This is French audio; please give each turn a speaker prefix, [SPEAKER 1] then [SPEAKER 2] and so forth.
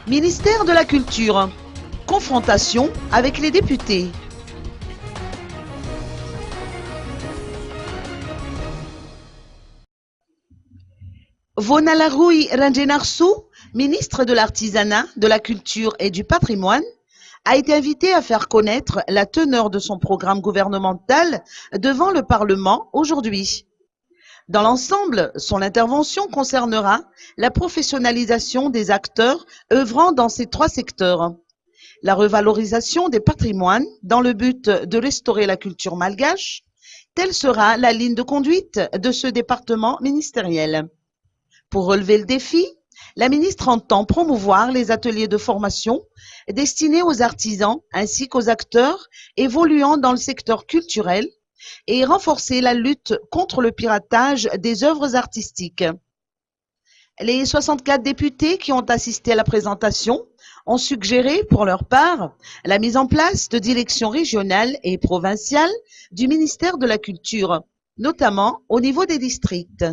[SPEAKER 1] Ministère de la Culture. Confrontation avec les députés. Vonalaroui Rangenarsou, ministre de l'Artisanat, de la Culture et du Patrimoine, a été invité à faire connaître la teneur de son programme gouvernemental devant le Parlement aujourd'hui. Dans l'ensemble, son intervention concernera la professionnalisation des acteurs œuvrant dans ces trois secteurs. La revalorisation des patrimoines dans le but de restaurer la culture malgache, telle sera la ligne de conduite de ce département ministériel. Pour relever le défi, la ministre entend promouvoir les ateliers de formation destinés aux artisans ainsi qu'aux acteurs évoluant dans le secteur culturel et renforcer la lutte contre le piratage des œuvres artistiques. Les 64 députés qui ont assisté à la présentation ont suggéré, pour leur part, la mise en place de directions régionales et provinciales du ministère de la Culture, notamment au niveau des districts.